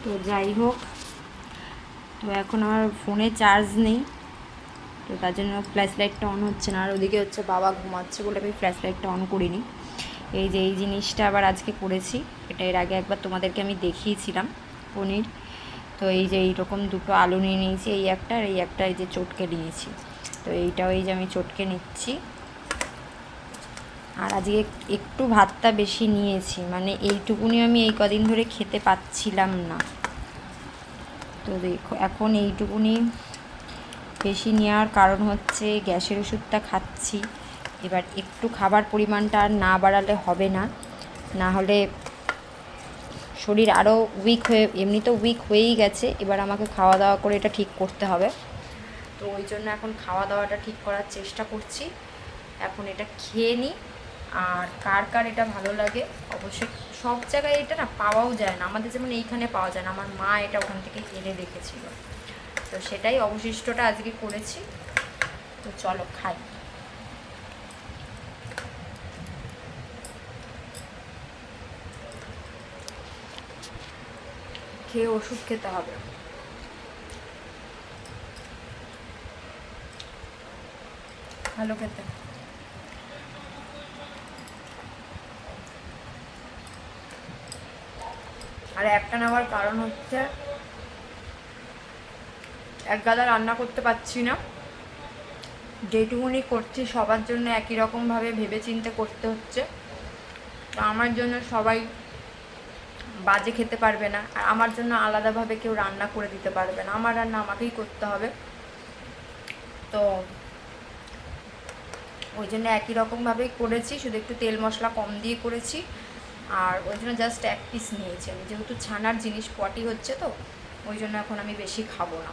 তো যাই হোক, তো এখন আমার ফোনে চার্জ নেই, তো তার জন্য ফ্ল্যাশ লাইটটা অন হচ্ছে না। আর ওদিকে হচ্ছে বাবা ঘুমাচ্ছে বলে আমি ফ্ল্যাশ লাইটটা অন করিনি। এই যে এই জিনিসটা আবার আজকে করেছি, এটা এর আগে একবার তোমাদেরকে আমি দেখিয়েছিলাম, পনির। তো এই যে এইরকম দুটো আলু নিয়ে নিয়েছি, এই একটা আর এই একটা, এই যে চটকে নিয়েছি। তো এইটাও এই যে আমি চটকে নিচ্ছি। আর আজকে একটু ভাতটা বেশি নিয়েছি, মানে এইটুকুনি আমি এই কদিন ধরে খেতে পাচ্ছিলাম না। তো দেখো এখন এইটুকুনি বেশি নেওয়ার কারণ হচ্ছে গ্যাসের ওষুধটা খাচ্ছি। এবার একটু খাবার পরিমাণটা আর না বাড়ালে হবে না, না হলে শরীর আরও উইক হয়ে, এমনি তো উইক হয়েই গেছে, এবার আমাকে খাওয়া দাওয়া করে এটা ঠিক করতে হবে। তো ওই জন্য এখন খাওয়া দাওয়াটা ঠিক করার চেষ্টা করছি। এখন এটা খেয়ে নিই। আর কার কার এটা ভালো লাগে অবশ্যই, সব জায়গায় এটা না পাওয়াও যায় না, আমাদের যেমন এইখানে পাওয়া যায় না, আমার মা এটা ওখান থেকে এনে রেখেছিল, তো সেটাই অবশিষ্টটা আজকে করেছি। তো চলো খাই। খেয়ে ওষুধ খেতে হবে। ভালো খেতে। আর একটা নেওয়ার কারণ হচ্ছে এক গাদা রান্না করতে পারছি না, যেটুকুনি করছি সবার জন্য একই রকমভাবে ভেবে চিন্তে করতে হচ্ছে। তো আমার জন্য সবাই বাজে খেতে পারবে না, আর আমার জন্য আলাদাভাবে কেউ রান্না করে দিতে পারবে না, আমার রান্না আমাকেই করতে হবে। তো ওই জন্য একই রকমভাবেই করেছি, শুধু একটু তেল মশলা কম দিয়ে করেছি। আর ওই জন্য জাস্ট এক পিস নিয়েছি আমি, যেহেতু ছানার জিনিস পটি হচ্ছে, তো ওই জন্য এখন আমি বেশি খাবো না।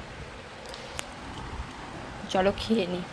চলো খেয়ে নিই।